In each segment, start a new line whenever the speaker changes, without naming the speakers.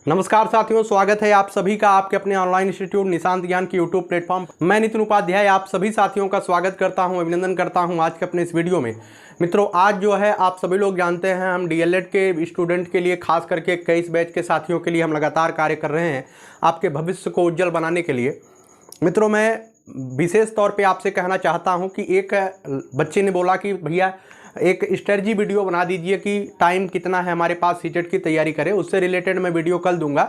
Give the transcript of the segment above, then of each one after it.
नमस्कार साथियों, स्वागत है आप सभी का आपके अपने ऑनलाइन इंस्टीट्यूट निशांत ज्ञान के यूट्यूब प्लेटफॉर्म। मैं नितिन उपाध्याय आप सभी साथियों का स्वागत करता हूं, अभिनंदन करता हूं आज के अपने इस वीडियो में। मित्रों, आज जो है आप सभी लोग जानते हैं हम डीएलएड के स्टूडेंट के लिए, खास करके 21 बैच के साथियों के लिए हम लगातार कार्य कर रहे हैं आपके भविष्य को उज्जवल बनाने के लिए। मित्रों, मैं विशेष तौर पर आपसे कहना चाहता हूँ कि एक बच्चे ने बोला कि भैया एक स्ट्रेटजी वीडियो बना दीजिए कि टाइम कितना है हमारे पास सीटेट की तैयारी करें, उससे रिलेटेड मैं वीडियो कल दूंगा।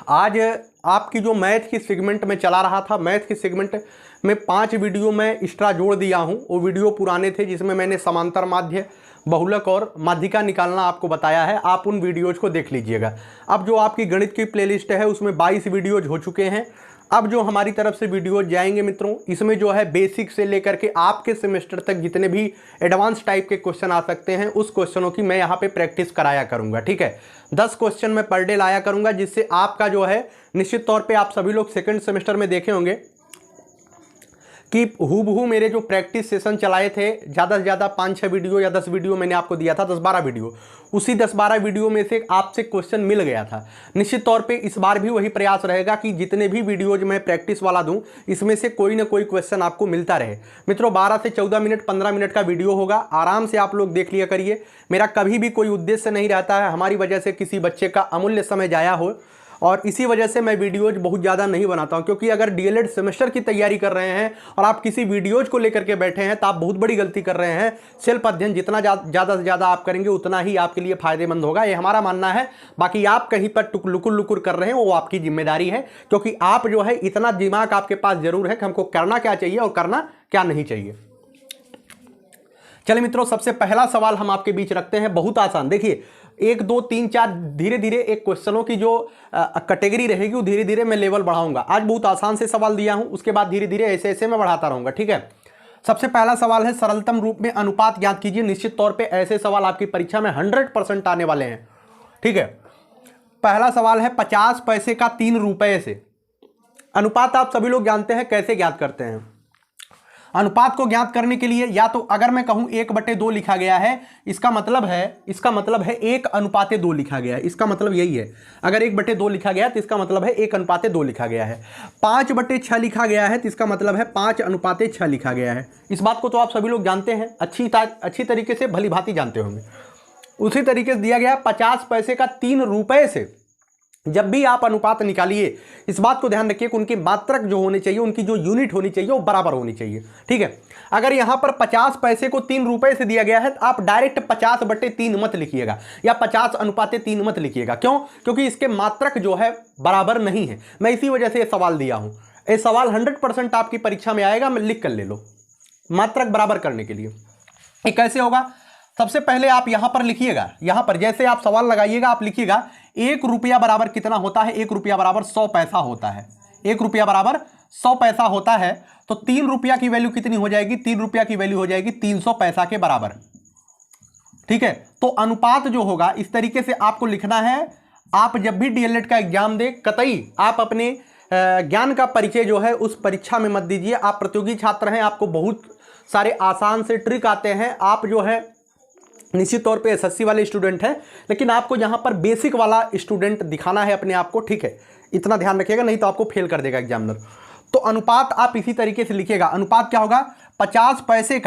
आज आपकी जो मैथ की सेगमेंट में चला रहा था, मैथ की सेगमेंट में 5 वीडियो मैं एक्स्ट्रा जोड़ दिया हूं। वो वीडियो पुराने थे जिसमें मैंने समांतर माध्य, बहुलक और माध्यिका निकालना आपको बताया है। आप उन वीडियोज़ को देख लीजिएगा। अब जो आपकी गणित की प्लेलिस्ट है उसमें 22 वीडियोज हो चुके हैं। अब जो हमारी तरफ से वीडियो जाएंगे मित्रों, इसमें जो है बेसिक से लेकर के आपके सेमेस्टर तक जितने भी एडवांस टाइप के क्वेश्चन आ सकते हैं उस क्वेश्चनों की मैं यहाँ पे प्रैक्टिस कराया करूँगा। ठीक है, 10 क्वेश्चन मैं पर डे लाया करूँगा, जिससे आपका जो है निश्चित तौर पे आप सभी लोग सेकंड सेमेस्टर में देखे होंगे कि हूबहू मेरे जो प्रैक्टिस सेशन चलाए थे, ज़्यादा से ज़्यादा 5-6 वीडियो या 10 वीडियो मैंने आपको दिया था, 10-12 वीडियो, उसी 10-12 वीडियो में से आपसे क्वेश्चन मिल गया था। निश्चित तौर पे इस बार भी वही प्रयास रहेगा कि जितने भी वीडियोज मैं प्रैक्टिस वाला दूं, इसमें से कोई ना कोई क्वेश्चन आपको मिलता रहे। मित्रों, 12 से 14 मिनट 15 मिनट का वीडियो होगा, आराम से आप लोग देख लिया करिए। मेरा कभी भी कोई उद्देश्य नहीं रहता है हमारी वजह से किसी बच्चे का अमूल्य समय जाया हो, और इसी वजह से मैं वीडियोज बहुत ज़्यादा नहीं बनाता हूं। क्योंकि अगर डीएलएड सेमेस्टर की तैयारी कर रहे हैं और आप किसी वीडियोज को लेकर के बैठे हैं तो आप बहुत बड़ी गलती कर रहे हैं। सेल्फ अध्ययन जितना ज़्यादा से ज़्यादा आप करेंगे उतना ही आपके लिए फ़ायदेमंद होगा, ये हमारा मानना है। बाकी आप कहीं पर लुकुर लुकुर कर रहे हैं वो आपकी जिम्मेदारी है, क्योंकि आप जो है इतना दिमाग आपके पास जरूर है कि हमको करना क्या चाहिए और करना क्या नहीं चाहिए। चलिए मित्रों, सबसे पहला सवाल हम आपके बीच रखते हैं, बहुत आसान। देखिए 1 2 3 4 धीरे धीरे एक क्वेश्चनों की जो कैटेगरी रहेगी वो धीरे धीरे मैं लेवल बढ़ाऊंगा। आज बहुत आसान से सवाल दिया हूं, उसके बाद धीरे धीरे ऐसे ऐसे मैं बढ़ाता रहूंगा। ठीक है, सबसे पहला सवाल है सरलतम रूप में अनुपात ज्ञात कीजिए। निश्चित तौर पे ऐसे सवाल आपकी परीक्षा में 100% आने वाले हैं। ठीक है, पहला सवाल है 50 पैसे का 3 रुपए से। अनुपात आप सभी लोग जानते हैं कैसे ज्ञात करते हैं। अनुपात को ज्ञात करने के लिए या तो अगर मैं कहूं 1/2 लिखा गया है, इसका मतलब है 1:2 लिखा गया है। इसका मतलब यही है, अगर 1/2 लिखा गया तो इसका मतलब है 1:2 लिखा गया है। 5/6 लिखा गया है तो इसका मतलब है 5:6 लिखा गया है। इस बात को तो आप सभी लोग जानते हैं, अच्छी तरीके से भली भांति जानते होंगे। उसी तरीके से दिया गया 50 पैसे का 3 रुपए से। जब भी आप अनुपात निकालिए इस बात को ध्यान रखिए कि उनकी मात्रक जो होनी चाहिए, उनकी जो यूनिट होनी चाहिए वो बराबर होनी चाहिए। ठीक है, अगर यहां पर 50 पैसे को 3 रुपए से दिया गया है तो आप डायरेक्ट 50/3 मत लिखिएगा या 50:3 मत लिखिएगा। क्यों? क्योंकि इसके मात्रक जो है बराबर नहीं है। मैं इसी वजह से ये सवाल दिया हूं। ये सवाल 100% आपकी परीक्षा में आएगा, मैं लिख कर ले लो, मात्रक बराबर करने के लिए। ये कैसे होगा? सबसे पहले आप यहां पर लिखिएगा, यहां पर जैसे आप सवाल लगाइएगा आप लिखिएगा 1 रुपया बराबर कितना होता है। 1 रुपया बराबर 100 पैसा होता है। 1 रुपया बराबर 100 पैसा होता है तो 3 रुपया की वैल्यू कितनी हो जाएगी? 3 रुपया की वैल्यू हो जाएगी 300 पैसा के बराबर। ठीक है, तो अनुपात जो होगा इस तरीके से आपको लिखना है। आप जब भी डीएलएड का एग्जाम दे, कतई आप अपने ज्ञान का परिचय जो है उस परीक्षा में मत दीजिए। आप प्रतियोगी छात्र हैं, आपको बहुत सारे आसान से ट्रिक आते हैं। आप जो है निश्चित तौर पे एसएससी वाले स्टूडेंट हैं, लेकिन आपको यहां पर बेसिक वाला स्टूडेंट दिखाना है अपने आप को। ठीक है, इतना ध्यान रखिएगा, नहीं तो आपको फेल कर देगा एग्जामिनर। तो अनुपात आप इसी तरीके से लिखिएगा। अनुपात क्या होगा? 50 पैसे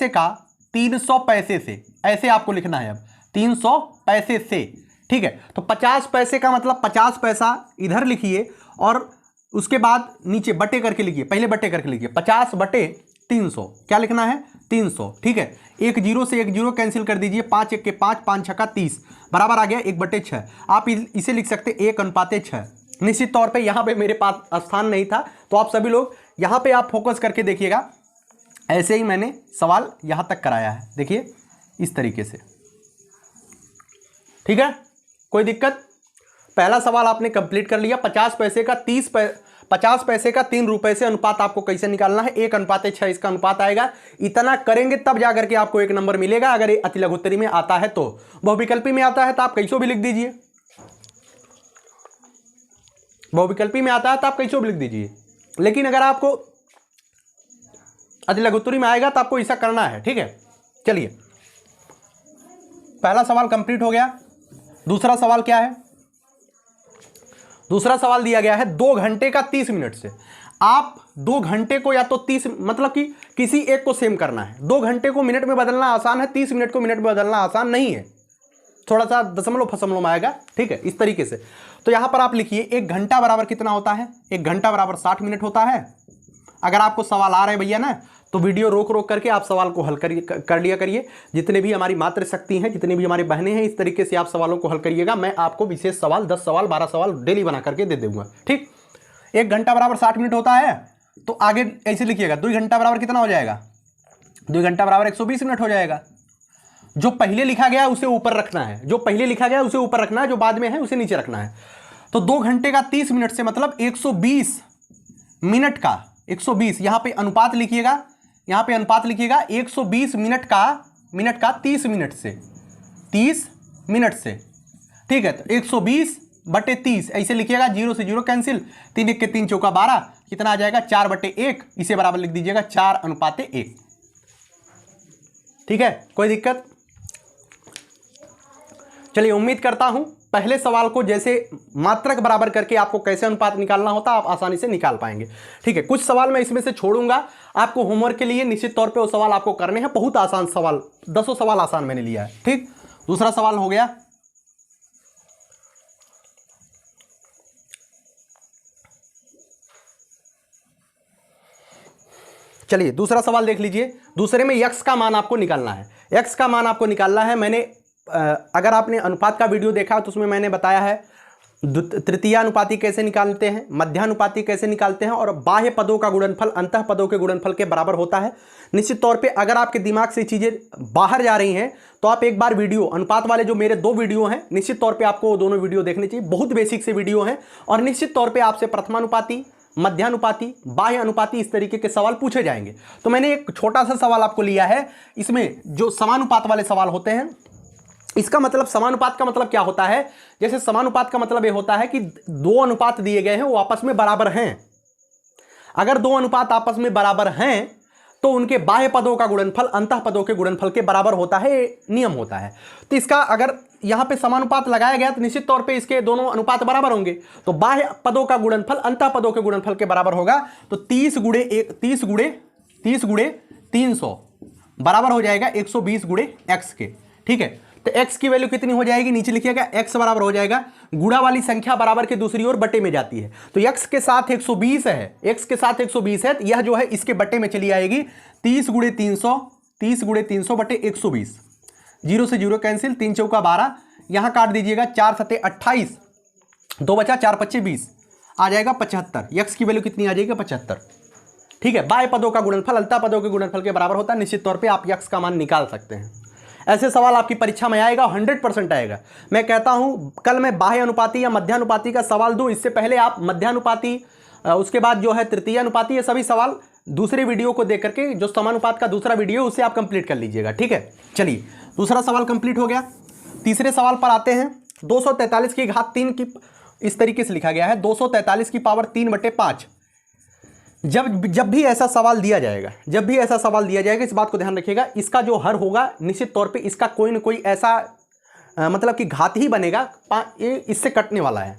का 300 पैसे से, ऐसे आपको लिखना है। अब 300 पैसे से, ठीक है, तो 50 पैसे का मतलब 50 पैसा इधर लिखिए और उसके बाद नीचे बटे करके लिखिए। पहले बटे करके लिखिए 50/300। क्या लिखना है? 300। ठीक है, 1 0 से 1 0 कैंसिल कर दीजिए। 5 1 के 5, 5 6 30 बराबर आ गया 1/6। आप इसे लिख सकते 1:6। निश्चित तौर पे यहाँ पे मेरे पास स्थान नहीं था, तो आप सभी लोग यहाँ पे आप फोकस करके देखिएगा। ऐसे ही मैंने सवाल यहाँ तक कराया है, देखिए इस तरीके से। ठीक है, कोई दिक्कत? पहला सवाल आपने कंप्लीट कर लिया। 50 पैसे का 3 रुपए से अनुपात आपको कैसे निकालना है? 1:6 इसका अनुपात आएगा। इतना करेंगे तब जाकर के आपको 1 नंबर मिलेगा। अगर ये अति लघुत्तरी में आता है तो, बहुविकल्पी में आता है तो आप कैसे भी लिख दीजिए। बहुविकल्पी में आता है तो आप कैसे भी लिख दीजिए, लेकिन अगर आपको अति लघुत्तरी में आएगा तो आपको ऐसा करना है। ठीक है, चलिए पहला सवाल कंप्लीट हो गया। दूसरा सवाल क्या है? दूसरा सवाल दिया गया है 2 घंटे का 30 मिनट से। आप 2 घंटे को या तो 30 मतलब कि किसी एक को सेम करना है। 2 घंटे को मिनट में बदलना आसान है, 30 मिनट को मिनट में बदलना आसान नहीं है, थोड़ा सा दशमलव फसमलव में आएगा, ठीक है, इस तरीके से। तो यहां पर आप लिखिए 1 घंटा बराबर कितना होता है? 1 घंटा बराबर 60 मिनट होता है। अगर आपको सवाल आ रहे भैया ना, तो वीडियो रोक रोक करके आप सवाल को हल कर लिया करिए। जितने भी हमारी मातृशक्ति हैं, जितने भी हमारी बहनें हैं, इस तरीके से आप सवालों को हल करिएगा। मैं आपको विशेष सवाल 10 सवाल 12 सवाल डेली बना करके दे दूंगा, ठीक। 1 घंटा बराबर 60 मिनट होता है, तो आगे ऐसे लिखिएगा 2 घंटा बराबर कितना हो जाएगा? 2 घंटा बराबर 120 मिनट हो जाएगा। जो पहले लिखा गया उसे ऊपर रखना है, जो पहले लिखा गया उसे ऊपर रखना है, जो बाद में है उसे नीचे रखना है। तो 2 घंटे का 30 मिनट से मतलब 120 मिनट का 120, यहां पे अनुपात लिखिएगा, यहां पे अनुपात लिखिएगा 120 मिनट का 30 मिनट से, 30 मिनट से, ठीक है। तो 120/30 ऐसे लिखिएगा, 0 से 0 कैंसिल, 3 1 के 3 चौका 12, कितना आ जाएगा? 4/1, इसे बराबर लिख दीजिएगा 4:1, ठीक है, कोई दिक्कत? चलिए, उम्मीद करता हूं पहले सवाल को जैसे मात्रक बराबर करके आपको कैसे अनुपात निकालना होता आप आसानी से निकाल पाएंगे, ठीक है। कुछ सवाल मैं इसमें से छोड़ूंगा आपको होमवर्क के लिए, निश्चित तौर पे वो सवाल आपको करने हैं। बहुत आसान सवाल, 10 सवाल आसान मैंने लिया है, ठीक। दूसरा सवाल हो गया, चलिए दूसरा सवाल देख लीजिए। दूसरे में x का मान आपको निकालना है, x का मान आपको निकालना है। मैंने अगर आपने अनुपात का वीडियो देखा तो उसमें मैंने बताया है तृतीयानुपाती कैसे निकालते हैं, मध्यानुपाती कैसे निकालते हैं, और बाह्य पदों का गुणनफल अंतः पदों के गुणनफल के बराबर होता है। निश्चित तौर पे अगर आपके दिमाग से चीज़ें बाहर जा रही हैं तो आप एक बार वीडियो अनुपात वाले जो मेरे 2 वीडियो हैं, निश्चित तौर पे आपको वो दोनों वीडियो देखने चाहिए। बहुत बेसिक से वीडियो हैं और निश्चित तौर पर आपसे प्रथमानुपाती, मध्यानुपाती, बाह्य अनुपाती इस तरीके के सवाल पूछे जाएंगे। तो मैंने एक छोटा सा सवाल आपको लिया है, इसमें जो समानुपात वाले सवाल होते हैं, इसका मतलब समानुपात का मतलब क्या होता है? जैसे समानुपात का मतलब यह होता है कि 2 अनुपात दिए गए हैं, वो आपस में बराबर हैं। अगर 2 अनुपात आपस में बराबर हैं तो उनके बाह्य पदों का गुणनफल अंतः पदों के गुणनफल के बराबर होता है, नियम होता है। तो इसका अगर यहां पे समानुपात लगाया गया तो निश्चित तौर पे इसके दोनों अनुपात बराबर होंगे, तो बाह्य पदों का गुणनफल अंतः पदों के गुणनफल के बराबर होगा। तो 30 गुणे 300 बराबर हो जाएगा 120 गुणे x के, ठीक है। तो x की वैल्यू कितनी हो जाएगी? नीचे लिखिएगा, x बराबर हो जाएगा, गुणा वाली संख्या बराबर के दूसरी ओर बटे में जाती है। तो x के साथ 120 है, x के साथ 120 है, यह जो है इसके बटे में चली आएगी। 30 गुणे 300 बटे 120, 0 से 0 कैंसिल, 3 चौका 12, यहां काट दीजिएगा, 4 सत्ते 28, 2 बचा, 4 पच्चे 20, आ जाएगा 75। x की वैल्यू कितनी आ जाएगी? 75, ठीक है। बाह्य पदों का गुणनफल अंतः पदों के गुणनफल के बराबर होता है। निश्चित तौर पर आप x का मान निकाल सकते हैं। ऐसे सवाल आपकी परीक्षा में आएगा, 100% आएगा। मैं कहता हूं कल मैं बाह्य अनुपाती या मध्यानुपाती का सवाल दूं, इससे पहले आप मध्यानुपाती, उसके बाद जो है तृतीयानुपाती, ये सभी सवाल दूसरे वीडियो को देख करके, जो समानुपात का दूसरा वीडियो उसे आप कंप्लीट कर लीजिएगा, ठीक है। चलिए, दूसरा सवाल कंप्लीट हो गया। तीसरे सवाल पर आते हैं। 243 की घात 3 की, इस तरीके से लिखा गया है, 243 की पावर 3/5। जब भी ऐसा सवाल दिया जाएगा, इस बात को ध्यान रखिएगा, इसका जो हर होगा निश्चित तौर पे इसका कोई ना कोई ऐसा मतलब कि घात ही बनेगा, ये इससे कटने वाला है।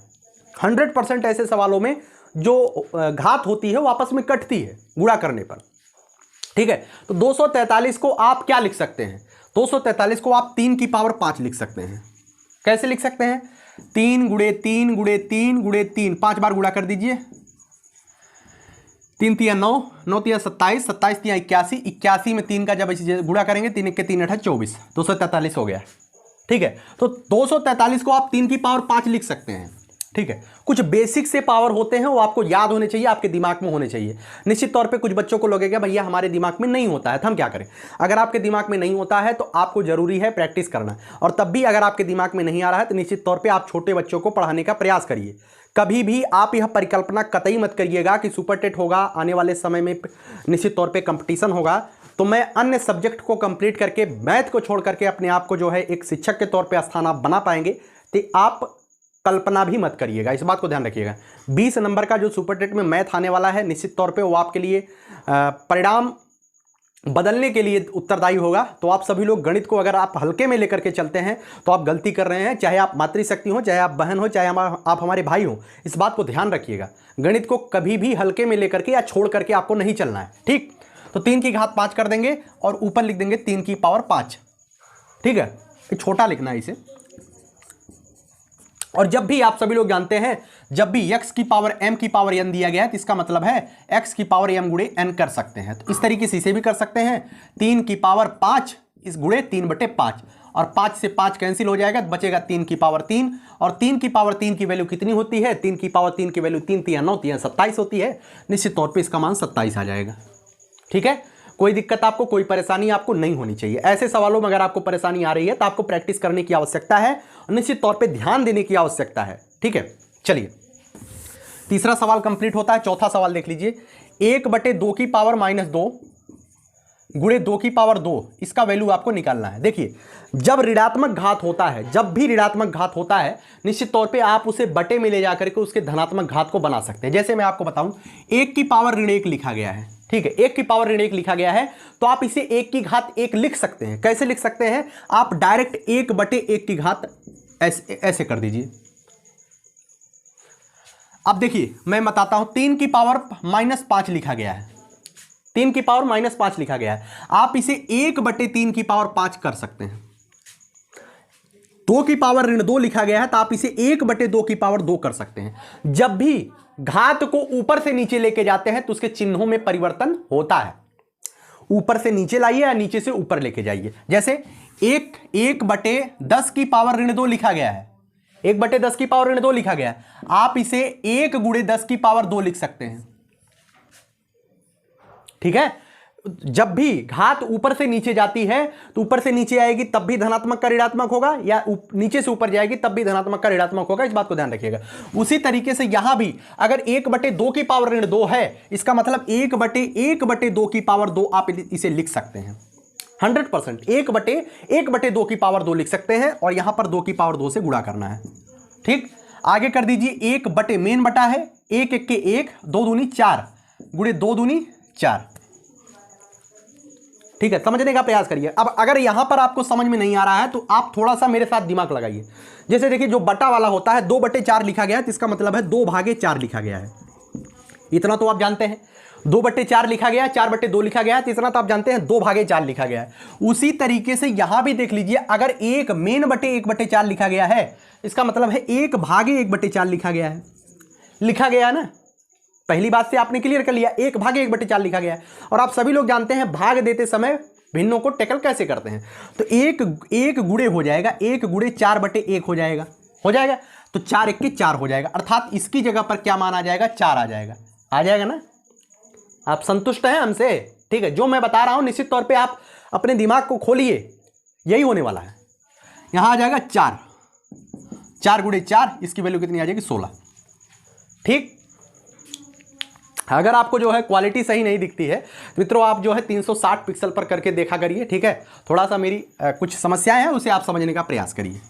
100% ऐसे सवालों में जो घात होती है वो आपस में कटती है गुणा करने पर, ठीक है। तो 243 को आप क्या लिख सकते हैं? 243 को आप 3 की पावर 5 लिख सकते हैं। कैसे लिख सकते हैं? 3 गुणे 3 गुणे 3 गुणे 3, 5 बार गुणा कर दीजिए। 3 तिया 9, 9 तिया 27, 27 तिया 81, 81 में 3 का जब गुणा करेंगे, 3 1 के 3 8 24, 243 हो गया, ठीक है। तो 243 को आप 3 की पावर 5 लिख सकते हैं, ठीक है। कुछ बेसिक से पावर होते हैं, वो आपको याद होने चाहिए, आपके दिमाग में होने चाहिए। निश्चित तौर पे कुछ बच्चों को लगेगा भैया हमारे दिमाग में नहीं होता है, तो हम क्या करें? अगर आपके दिमाग में नहीं होता है तो आपको जरूरी है प्रैक्टिस करना, और तब भी अगर आपके दिमाग में नहीं आ रहा है तो निश्चित तौर पर आप छोटे बच्चों को पढ़ाने का प्रयास करिए। कभी भी आप यह परिकल्पना कतई मत करिएगा कि सुपर टेट होगा, आने वाले समय में निश्चित तौर पे कंपटीशन होगा, तो मैं अन्य सब्जेक्ट को कंप्लीट करके, मैथ को छोड़ करके अपने आप को जो है एक शिक्षक के तौर पे स्थान आप बना पाएंगे, तो आप कल्पना भी मत करिएगा, इस बात को ध्यान रखिएगा। 20 नंबर का जो सुपर टेट में मैथ आने वाला है, निश्चित तौर पे वो आपके लिए परिणाम बदलने के लिए उत्तरदायी होगा। तो आप सभी लोग गणित को अगर आप हल्के में लेकर के चलते हैं तो आप गलती कर रहे हैं, चाहे आप मातृशक्ति हो, चाहे आप बहन हो, चाहे आप हमारे भाई हो। इस बात को ध्यान रखिएगा, गणित को कभी भी हल्के में लेकर के या छोड़ करके आपको नहीं चलना है, ठीक। तो 3 की घात 5 कर देंगे और ऊपर लिख देंगे 3 की पावर 5, ठीक है। छोटा लिखना है इसे। और जब भी आप सभी लोग जानते हैं, जब भी x की पावर m की पावर n दिया गया है तो इसका मतलब है x की पावर m गुणे n कर सकते हैं। तो इस तरीके से इसे भी कर सकते हैं, 3 की पावर 5 इस गुणे 3/5, और 5 से 5 कैंसिल हो जाएगा, बचेगा 3 की पावर 3। और 3 की पावर 3 की वैल्यू कितनी होती है? 3 की पावर 3 की वैल्यू 3 3 9 3 27 होती है। निश्चित तौर पर इसका मान 27 आ जाएगा, ठीक है। कोई दिक्कत आपको, कोई परेशानी आपको नहीं होनी चाहिए। ऐसे सवालों में अगर आपको परेशानी आ रही है तो आपको प्रैक्टिस करने की आवश्यकता है और निश्चित तौर पे ध्यान देने की आवश्यकता है, ठीक है। चलिए, तीसरा सवाल कंप्लीट होता है। चौथा सवाल देख लीजिए, 1/2 की पावर -2 गुणे 2 की पावर 2, इसका वैल्यू आपको निकालना है। देखिए, जब ऋणात्मक घात होता है, जब भी ऋणात्मक घात होता है, निश्चित तौर पे आप उसे बटे में ले जाकर के उसके धनात्मक घात को बना सकते हैं। जैसे मैं आपको बताऊं, 1 की पावर ऋण 1 लिखा गया है, ठीक है। 1 की पावर ऋण 1 लिखा गया है तो आप इसे 1 की घात 1 लिख सकते हैं। कैसे लिख सकते हैं? आप डायरेक्ट 1/1 की घात ऐसे कर दीजिए। अब देखिए, मैं बताता हूं, 3 की पावर -5 लिखा गया है, 3 की पावर -5 लिखा गया है। आप इसे 1/3 की पावर 5 कर सकते हैं। 2 की पावर ऋण 2 लिखा गया है तो आप इसे 1/2 की पावर 2 कर सकते हैं। जब भी घात को ऊपर से नीचे लेके जाते हैं तो उसके चिन्हों में परिवर्तन होता है। ऊपर से नीचे लाइए या नीचे से ऊपर लेके जाइए। जैसे 1/10 की पावर ऋण 2 लिखा गया है, 1/10 की पावर ऋण 2 लिखा गया है, आप इसे 1 गुणे 10 की पावर 2 लिख सकते हैं, ठीक है। जब भी घात ऊपर से नीचे जाती है तो ऊपर से नीचे आएगी तब भी धनात्मक का ऋणात्मक होगा, या नीचे से ऊपर जाएगी तब भी धनात्मक का ऋणात्मक होगा। इस बात को ध्यान रखिएगा। उसी तरीके से यहां भी अगर 1/2 की पावर ऋण 2 है, इसका मतलब 1/2 की पावर 2 आप इसे लिख सकते हैं 100%। 1/2 की पावर 2 लिख सकते हैं और यहां पर 2 की पावर 2 से गुणा करना है, ठीक। आगे कर दीजिए, 1 मेन बटा है 1 1 के 1, 2 दूनी 4 गुणे 2 दूनी 4, ठीक है। समझने का प्रयास करिए। अब अगर यहां पर आपको समझ में नहीं आ रहा है तो आप थोड़ा सा मेरे साथ दिमाग लगाइए। जैसे देखिए, जो बटा वाला होता है 2/4 लिखा गया है तो इसका मतलब है 2/4 लिखा गया है, इतना तो आप जानते हैं। 2/4 लिखा गया, 4/2 लिखा गया है तो इतना तो आप जानते हैं 2/4 लिखा गया है। उसी तरीके से यहां भी देख लीजिए, अगर 1 मेन बटे 1/4 लिखा गया है, इसका मतलब है 1/1/4 लिखा गया है ना। पहली बात से आपने क्लियर कर लिया, 1/1/4 लिखा गया है। और आप सभी लोग जानते हैं भाग देते समय भिन्नों को टैकल कैसे करते हैं। तो 1 गुणे हो जाएगा, 1 गुणे 4/1 हो जाएगा तो 4 1 के 4 हो जाएगा, अर्थात इसकी जगह पर क्या मान आ जाएगा? 4 आ जाएगा ना। आप संतुष्ट हैं हमसे? ठीक है, जो मैं बता रहा हूं निश्चित तौर पे आप अपने दिमाग को खोलिए, यही होने वाला है। यहां आ जाएगा 4 गुणे 4, इसकी वैल्यू कितनी आ जाएगी? 16, ठीक। अगर आपको जो है क्वालिटी सही नहीं दिखती है मित्रों, आप जो है 360 पिक्सल पर करके देखा करिए, ठीक है। थोड़ा सा मेरी कुछ समस्याएं हैं, उसे आप समझने का प्रयास करिए।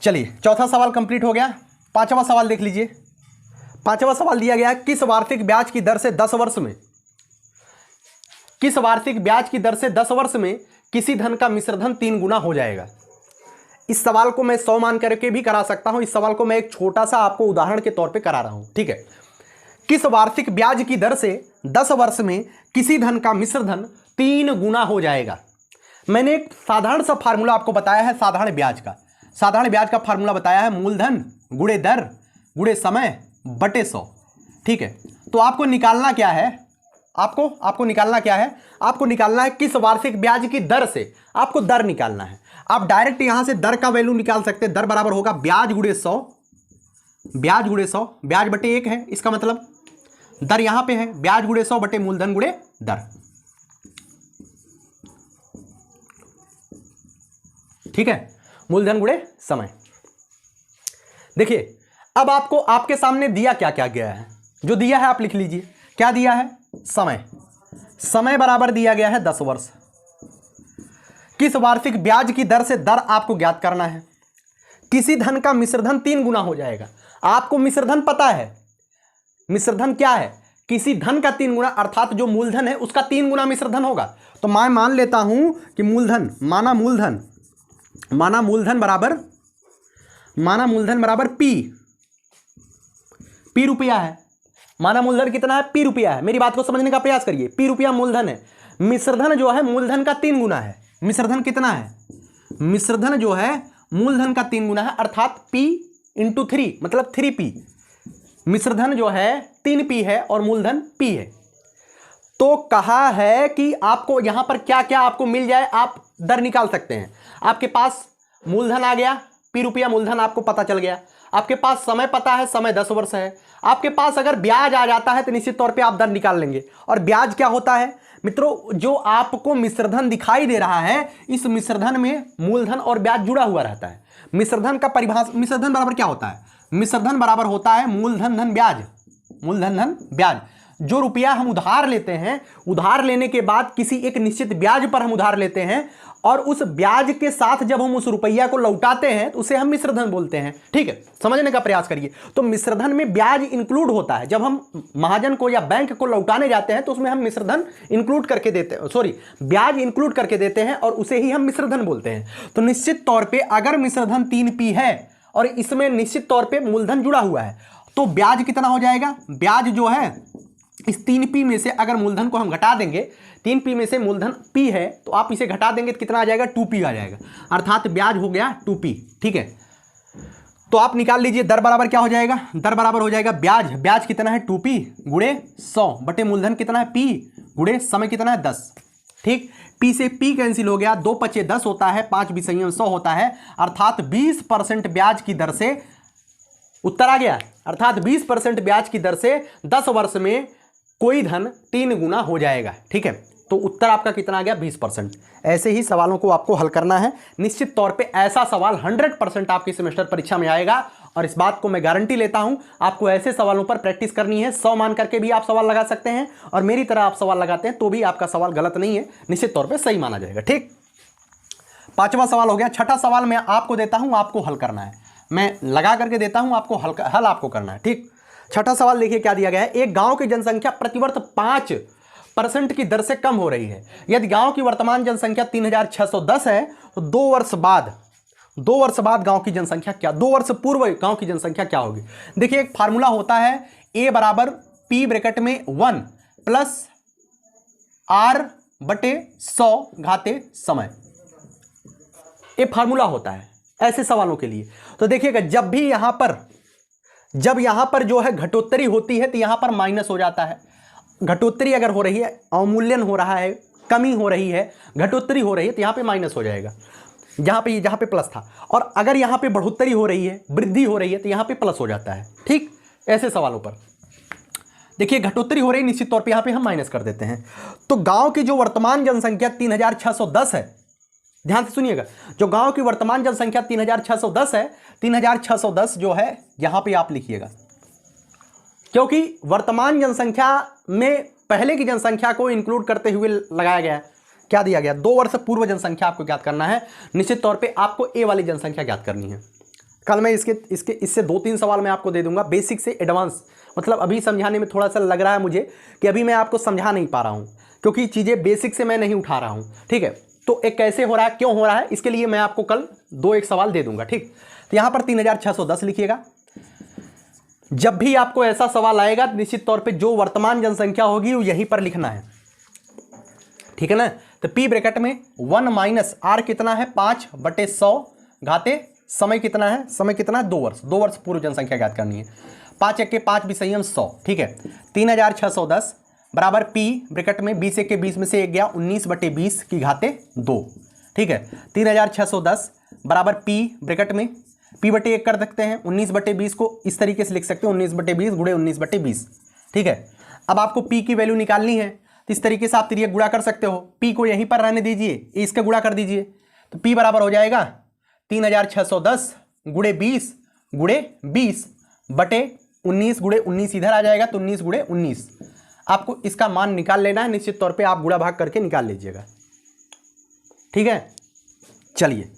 चलिए, चौथा सवाल कंप्लीट हो गया। पांचवा सवाल देख लीजिए। पांचवा सवाल दिया गया है, किस वार्षिक ब्याज की दर से 10 वर्ष में, किस वार्षिक ब्याज की दर से 10 वर्ष में किसी धन का मिश्रधन 3 गुना हो जाएगा। इस सवाल को मैं 100 मान करके भी करा सकता हूं, इस सवाल को मैं एक छोटा सा आपको उदाहरण के तौर पे करा रहा हूं, ठीक है। किस वार्षिक ब्याज की दर से 10 वर्ष में किसी धन का मिश्रधन 3 गुना हो जाएगा। मैंने एक साधारण सा फार्मूला आपको बताया है साधारण ब्याज का फार्मूला बताया है, मूलधन गुणे दर गुणे समय बटे 100, ठीक है। तो आपको निकालना क्या है? आपको निकालना क्या है? आपको निकालना है किस वार्षिक ब्याज की दर से, आपको दर निकालना है। आप डायरेक्ट यहां से दर का वैल्यू निकाल सकते हैं। दर बराबर होगा ब्याज गुणे 100, ब्याज बटे 1 है, इसका मतलब दर यहां पे है ब्याज गुणे 100 बटे मूलधन गुणे दर, ठीक है। मूलधन गुणे समय। देखिए, अब आपको आपके सामने दिया क्या क्या गया है, जो दिया है आप लिख लीजिए। क्या दिया है? समय बराबर दिया गया है 10 वर्ष। किस वार्षिक ब्याज की दर से दर आपको ज्ञात करना है। किसी धन का मिश्रधन 3 गुना हो जाएगा। आपको मिश्रधन पता है, मिश्रधन क्या है? किसी धन का 3 गुना, अर्थात जो मूलधन है उसका 3 गुना मिश्र धन होगा। तो मैं मान लेता हूं कि मूलधन, माना मूलधन बराबर पी रुपया है। माना मूलधन कितना है? पी रुपया है। मेरी बात को समझने का प्रयास करिए। पी रुपया मूलधन है। मिश्रधन जो है मूलधन का 3 गुना है। मिश्रधन कितना है? मिश्रधन जो है मूलधन का 3 गुना है, अर्थात P इंटू 3 मतलब 3P। मिश्रधन जो है 3P है और मूलधन P है। तो कहा है कि आपको यहां पर क्या क्या आपको मिल जाए, आप दर निकाल सकते हैं। आपके पास मूलधन आ गया, P रुपया मूलधन आपको पता चल गया। आपके पास समय पता है, समय 10 वर्ष है। आपके पास अगर ब्याज आ जाता है तो निश्चित तौर पे आप दर निकाल लेंगे। और ब्याज क्या होता है मित्रों? जो आपको मिश्रधन दिखाई दे रहा है, इस मिश्रधन में मूलधन और ब्याज जुड़ा हुआ रहता है। मिश्रधन का परिभाषा, मिश्रधन बराबर क्या होता है? मिश्रधन बराबर होता है मूलधन धन ब्याज। मूलधन धन ब्याज। जो रुपया हम उधार लेते हैं, उधार लेने के बाद किसी एक निश्चित ब्याज पर हम उधार लेते हैं और उस ब्याज के साथ जब हम उस रुपया को लौटाते हैं तो उसे हम मिश्रधन बोलते हैं। ठीक है, समझने का प्रयास करिए। तो मिश्रधन में ब्याज इंक्लूड होता है। जब हम महाजन को या बैंक को लौटाने जाते हैं तो उसमें हम मिश्रधन इंक्लूड करके देते हैं, ब्याज इंक्लूड करके देते हैं और उसे ही हम मिश्रधन बोलते हैं। तो निश्चित तौर पर अगर मिश्रधन 3P है और इसमें निश्चित तौर पर मूलधन जुड़ा हुआ है तो ब्याज कितना हो जाएगा? ब्याज जो है इस 3P में से अगर मूलधन को हम घटा देंगे, 3P में से मूलधन P है तो आप इसे घटा देंगे तो कितना आ जाएगा? 2P आ जाएगा, अर्थात ब्याज हो गया 2P। ठीक है, तो आप निकाल लीजिए दर बराबर क्या हो जाएगा? दर बराबर हो जाएगा ब्याज कितना है? 2P गुणे 100 बटे मूलधन कितना है? P गुणे समय कितना है? 10। ठीक, P से P कैंसिल हो गया, 2 × 5 = 10 होता है, 5 × 2 = 100 होता है, अर्थात 20% ब्याज की दर से उत्तर आ गया। अर्थात 20% ब्याज की दर से 10 वर्ष में कोई धन 3 गुना हो जाएगा। ठीक है, तो उत्तर आपका कितना आ गया? 20%। ऐसे ही सवालों को आपको हल करना है। निश्चित तौर पे ऐसा सवाल 100% आपकी सेमेस्टर परीक्षा में आएगा और इस बात को मैं गारंटी लेता हूं। आपको ऐसे सवालों पर प्रैक्टिस करनी है। 100 मान करके भी आप सवाल लगा सकते हैं और मेरी तरह आप सवाल लगाते हैं तो भी आपका सवाल गलत नहीं है, निश्चित तौर पर सही माना जाएगा। ठीक, 5वां सवाल हो गया। 6ठा सवाल मैं आपको देता हूं, आपको हल करना है। मैं लगा करके देता हूं, आपको हल आपको करना है। ठीक, 6ठा सवाल देखिए क्या दिया गया है। एक गांव की जनसंख्या प्रतिवर्ष 5% की दर से कम हो रही है। यदि गांव की वर्तमान जनसंख्या 3610 है तो 2 वर्ष बाद गांव की जनसंख्या क्या, 2 वर्ष पूर्व गांव की जनसंख्या क्या होगी? देखिए एक फार्मूला होता है, A बराबर P ब्रैकेट में 1 प्लस R बटे 100 घाते समय। ये फार्मूला होता है ऐसे सवालों के लिए। तो देखिएगा जब यहां पर जो है घटोत्तरी होती है तो यहां पर माइनस हो जाता है। घटोत्तरी अगर हो रही है, अवमूल्यन हो रहा है, कमी हो रही है, घटोत्तरी हो रही है तो यहां पे माइनस हो जाएगा, जहां पे प्लस था। और अगर यहां पे बढ़ोत्तरी हो रही है, वृद्धि हो रही है तो यहां पे प्लस हो जाता है। ठीक, ऐसे सवालों पर देखिए घटोत्तरी हो रही है, निश्चित तौर पर यहां पर हम माइनस कर देते हैं। तो गांव की जो वर्तमान जनसंख्या 3610 है, ध्यान से सुनिएगा, जो गांव की वर्तमान जनसंख्या 3610 है, 3610 जो है यहां पे आप लिखिएगा, क्योंकि वर्तमान जनसंख्या में पहले की जनसंख्या को इंक्लूड करते हुए लगाया गया है। क्या दिया गया? 2 वर्ष पूर्व जनसंख्या आपको ज्ञात करना है। निश्चित तौर पे आपको ए वाली जनसंख्या ज्ञात करनी है। कल मैं इससे 2-3 सवाल मैं आपको दे दूंगा, बेसिक से एडवांस। मतलब अभी समझाने में थोड़ा सा लग रहा है मुझे कि अभी मैं आपको समझा नहीं पा रहा हूं, क्योंकि चीजें बेसिक से मैं नहीं उठा रहा हूं। ठीक है, तो एक कैसे हो रहा है, क्यों हो रहा है, इसके लिए मैं आपको कल 2-1 सवाल दे दूंगा। ठीक, तो यहां पर 3610 लिखिएगा। जब भी आपको ऐसा सवाल आएगा निश्चित तौर पे जो वर्तमान जनसंख्या होगी वो यहीं पर लिखना है। ठीक है ना? तो P ब्रैकेट में 1 माइनस R कितना है? 5 बटे 100 घाते समय कितना है? समय कितना है? 2 वर्ष। 2 वर्ष पूर्व जनसंख्या ज्ञात करनी है। 5 × 5 = 100। ठीक है, 3610 बराबर P ब्रैकेट में 20 × 20 में से 1 गया, 19 बटे 20 की घाते 2। ठीक है, 3610 बराबर P ब्रैकेट में P बटे 1 कर सकते हैं। 19 बटे 20 को इस तरीके से लिख सकते हैं, 19 बटे 20 गुणे 19 बटे 20। ठीक है, अब आपको P की वैल्यू निकालनी है तो इस तरीके से आप तिरिया गुणा कर सकते हो। P को यहीं पर रहने दीजिए, इसका गुणा कर दीजिए तो P बराबर हो जाएगा 3610 गुणे 20 गुणे 20 बटे 19 गुणे 19 इधर आ जाएगा तो 19 गुणे 19। आपको इसका मान निकाल लेना है, निश्चित तौर पे आप गुणा भाग करके निकाल लीजिएगा। ठीक है, चलिए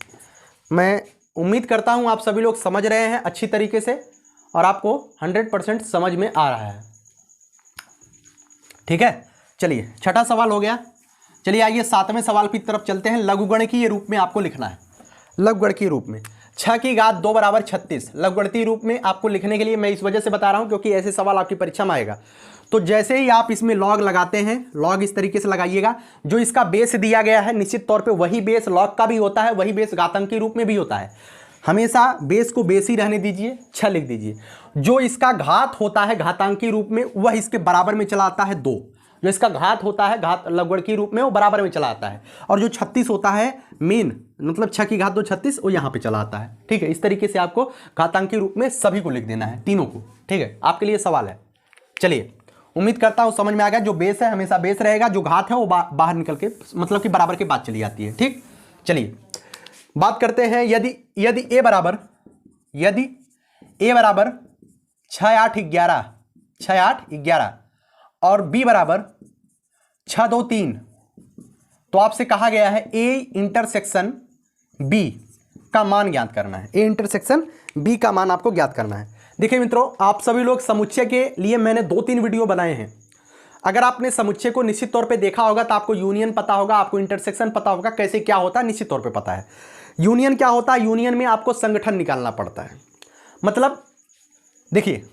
मैं उम्मीद करता हूं आप सभी लोग समझ रहे हैं अच्छी तरीके से और आपको 100% समझ में आ रहा है। ठीक है, चलिए छठा सवाल हो गया। चलिए आइए सातवें सवाल की तरफ चलते हैं। लघुगणकीय रूप में आपको लिखना है, लघुगणकीय रूप में 6 की घात 2 बराबर 36। लघुगणकीय रूप में आपको लिखने के लिए मैं इस वजह से बता रहा हूं क्योंकि ऐसे सवाल आपकी परीक्षा में आएगा। तो जैसे ही आप इसमें लॉग लगाते हैं, लॉग इस तरीके से लगाइएगा, जो इसका बेस दिया गया है निश्चित तौर पे वही बेस लॉग का भी होता है, वही बेस घातांकी रूप में भी होता है। हमेशा बेस को बेस ही रहने दीजिए, 6 लिख दीजिए। जो इसका घात होता है घातांकी रूप में वह इसके बराबर में चला आता है 2। जो इसका घात होता है घात लघुगणकीय रूप में वो बराबर में चला आता है, और जो 36 होता है मेन मतलब 6 की घात 2 36 वो यहाँ पे चला आता है। ठीक है, इस तरीके से आपको घातांकी रूप में सभी को लिख देना है, तीनों को। ठीक है, आपके लिए सवाल है। चलिए, उम्मीद करता हूँ समझ में आ गया। जो बेस है हमेशा बेस रहेगा, जो घात है वो बाहर निकल के मतलब कि बराबर के बाद चली जाती है। ठीक, चलिए बात करते हैं। यदि ए बराबर 6 8 11 और बी बराबर 6 2 3, तो आपसे कहा गया है ए इंटरसेक्शन बी का मान ज्ञात करना है। ए इंटरसेक्शन बी का मान आपको ज्ञात करना है। देखिए मित्रों, आप सभी लोग समुच्चय के लिए मैंने 2-3 वीडियो बनाए हैं। अगर आपने समुच्चय को निश्चित तौर पे देखा होगा तो आपको यूनियन पता होगा, आपको इंटरसेक्शन पता होगा, कैसे क्या होता है निश्चित तौर पे पता है। यूनियन क्या होता है? यूनियन में आपको संगठन निकालना पड़ता है। मतलब देखिए,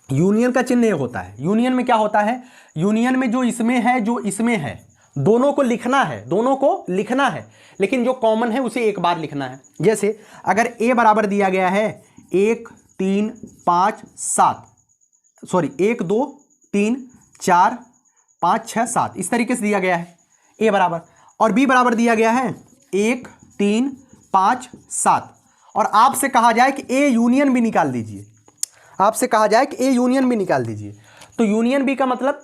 यूनियन का चिन्ह ये होता है। यूनियन में क्या होता है? यूनियन में जो इसमें है जो इसमें है दोनों को लिखना है, दोनों को लिखना है, लेकिन जो कॉमन है उसे एक बार लिखना है। जैसे अगर ए बराबर दिया गया है 1 3 5 7, सॉरी 1 2 3 4 5 6 7 इस तरीके से दिया गया है ए बराबर, और बी बराबर दिया गया है 1 3 5 7, और आपसे कहा जाए कि ए यूनियन भी निकाल दीजिए, आपसे कहा जाए कि ए यूनियन भी निकाल दीजिए। तो यूनियन बी का मतलब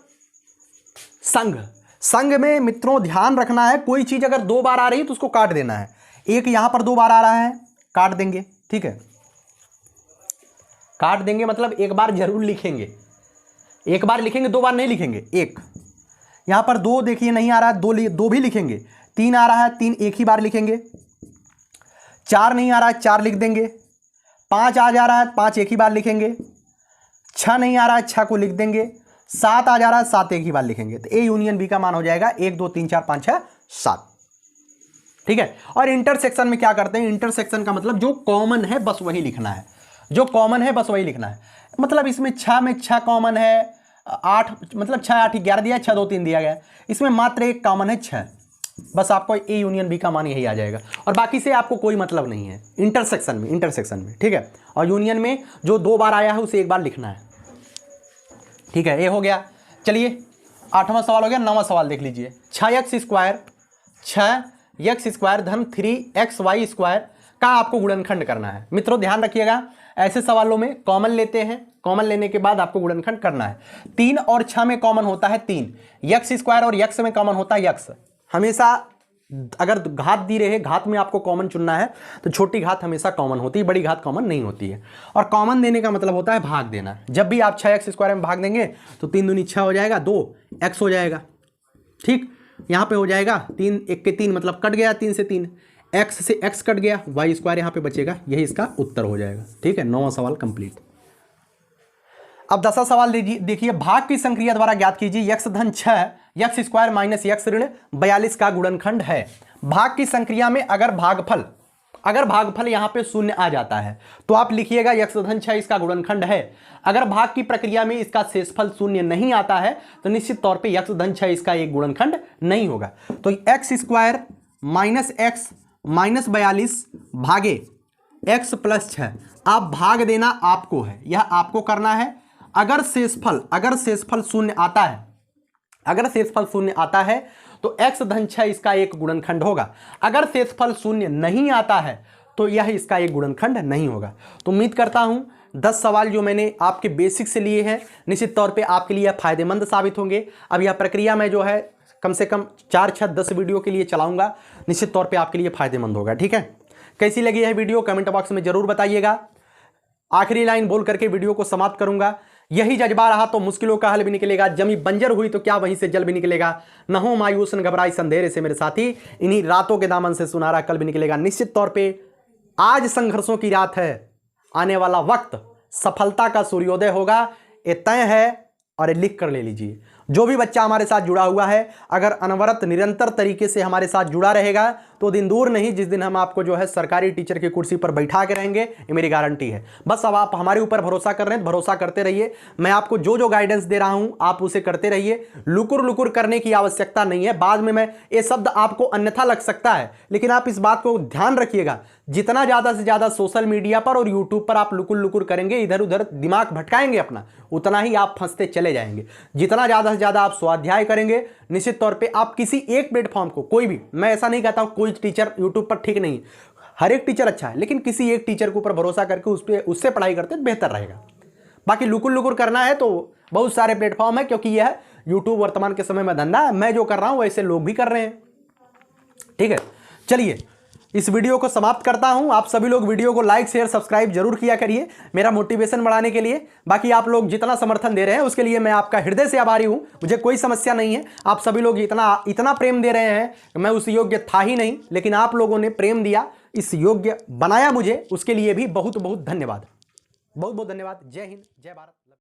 संघ। संघ में मित्रों ध्यान रखना है, कोई चीज अगर 2 बार आ रही है तो उसको काट देना है। एक यहां पर 2 बार आ रहा है, काट देंगे। ठीक है, काट देंगे मतलब एक बार जरूर लिखेंगे, एक बार लिखेंगे, 2 बार नहीं लिखेंगे। एक यहां पर 2 देखिए नहीं आ रहा है, 2 भी लिखेंगे। 3 आ रहा है, 3 एक ही बार लिखेंगे। 4 नहीं आ रहा है, 4 लिख देंगे। 5 आ जा रहा है, 5 एक ही बार लिखेंगे। 6 नहीं आ रहा है, 6 को लिख देंगे। 7 आ जा रहा है, 7 एक ही बार लिखेंगे। तो ए यूनियन बी का मान हो जाएगा 1 2 3 4 5 6 7। ठीक है, और इंटरसेक्शन में क्या करते हैं? इंटरसेक्शन का मतलब जो कॉमन है बस वही लिखना है, जो कॉमन है बस वही लिखना है। मतलब इसमें 6 में 6 कॉमन है, 8 मतलब 6 8 11 दिया, 6 2 3 दिया गया। इसमें मात्र एक कॉमन है 6, बस आपको ए यूनियन बी का मान यही आ जाएगा, और बाकी से आपको कोई मतलब नहीं है इंटरसेक्शन में। ठीक है, और यूनियन में जो 2 बार आया है उसे एक बार लिखना है। ठीक है, ये हो गया। चलिए 8वां सवाल हो गया। 9वां सवाल देख लीजिए। 6x स्क्वायर धन 3xy स्क्वायर का आपको गुणनखंड करना है। मित्रों ध्यान रखिएगा, ऐसे सवालों में कॉमन लेते हैं, कॉमन लेने के बाद आपको गुणनखंड करना है। 3 और 6 में कॉमन होता है 3, x स्क्वायर और x में कॉमन होता है x। हमेशा अगर घात दी रहे, घात में आपको कॉमन चुनना है तो छोटी घात हमेशा कॉमन होती है, बड़ी घात कॉमन नहीं होती है। और कॉमन देने का मतलब होता है भाग देना। जब भी आप 6x स्क्वायर में भाग देंगे तो 3 दूनी 6 हो जाएगा, 2x हो जाएगा। ठीक, यहाँ पे हो जाएगा 3 1 के 3 मतलब कट गया, 3 से 3, x से x कट गया, y स्क्वायर यहाँ पे बचेगा, यही इसका उत्तर हो जाएगा। ठीक है, 9वां सवाल कंप्लीट। अब 10वां सवाल देखिए, भाग की संक्रिया द्वारा ज्ञात कीजिए x धन 6 x स्क्वायर माइनस x ऋण 42 का गुणनखंड है। भाग की संक्रिया में अगर भागफल यहां पे शून्य आ जाता है तो आप लिखिएगा x धन 6 इसका गुणनखंड है। अगर भाग की प्रक्रिया में इसका शेषफल शून्य नहीं आता है तो निश्चित तौर पे x धन 6 इसका एक गुणनखंड नहीं होगा। तो x square minus x minus 42 भागे x प्लस 6, आप भाग देना आपको है, यह आपको करना है। अगर शेषफल शून्य आता है, अगर शेषफल शून्य आता है तो x धन 6 इसका एक गुणनखंड होगा। अगर शेषफल शून्य नहीं आता है तो यह इसका एक गुणनखंड नहीं होगा। तो उम्मीद करता हूं 10 सवाल जो मैंने आपके बेसिक से लिए हैं निश्चित तौर पे आपके लिए फायदेमंद साबित होंगे। अब यह प्रक्रिया में जो है कम से कम 4 6 10 वीडियो के लिए चलाऊंगा, निश्चित तौर पे आपके लिए फायदेमंद होगा। ठीक है, कैसी लगी यह वीडियो कमेंट बॉक्स में जरूर बताइएगा। आखिरी लाइन बोल करके वीडियो को समाप्त करूंगा। यही जज्बा रहा तो मुश्किलों का हल भी निकलेगा, जमी बंजर हुई तो क्या वहीं से जल भी निकलेगा। न हो मायूस न घबराई संदेह से मेरे साथी, इन्हीं रातों के दामन से सुनहरा कल भी निकलेगा। निश्चित तौर पे आज संघर्षों की रात है, आने वाला वक्त सफलता का सूर्योदय होगा, ये तय है और ये लिख कर ले लीजिए। जो भी बच्चा हमारे साथ जुड़ा हुआ है, अगर अनवरत निरंतर तरीके से हमारे साथ जुड़ा रहेगा तो दिन दूर नहीं जिस दिन हम आपको जो है सरकारी टीचर की कुर्सी पर बैठा के रहेंगे, ये मेरी गारंटी है। बस अब आप हमारे ऊपर भरोसा कर रहे हैं, भरोसा करते रहिए। मैं आपको जो जो गाइडेंस दे रहा हूं आप उसे करते रहिए। लुकुर लुकुर करने की आवश्यकता नहीं है। बाद में मैं ये शब्द आपको अन्यथा लग सकता है, लेकिन आप इस बात को ध्यान रखिएगा, जितना ज्यादा से ज्यादा सोशल मीडिया पर और यूट्यूब पर आप लुकुर लुकुर करेंगे, इधर उधर दिमाग भटकाएंगे अपना, उतना ही आप फंसते चले जाएंगे। जितना ज्यादा से ज्यादा आप स्वाध्याय करेंगे, निश्चित तौर पे आप किसी एक प्लेटफॉर्म को, कोई भी, मैं ऐसा नहीं कहता हूं कोई टीचर यूट्यूब पर ठीक नहीं, हर एक टीचर अच्छा है, लेकिन किसी एक टीचर के ऊपर भरोसा करके उससे पढ़ाई करते बेहतर रहेगा। बाकी लुकुर लुकुर करना है तो बहुत सारे प्लेटफॉर्म है, क्योंकि यह यूट्यूब वर्तमान के समय में धंधा है। मैं जो कर रहा हूं वैसे लोग भी कर रहे हैं। ठीक है, चलिए इस वीडियो को समाप्त करता हूं। आप सभी लोग वीडियो को लाइक शेयर सब्सक्राइब जरूर किया करिए, मेरा मोटिवेशन बढ़ाने के लिए। बाकी आप लोग जितना समर्थन दे रहे हैं उसके लिए मैं आपका हृदय से आभारी हूं। मुझे कोई समस्या नहीं है, आप सभी लोग इतना प्रेम दे रहे हैं, मैं उस योग्य था ही नहीं, लेकिन आप लोगों ने प्रेम दिया, इस योग्य बनाया मुझे, उसके लिए भी बहुत बहुत धन्यवाद। बहुत बहुत धन्यवाद। जय हिंद, जय भारत।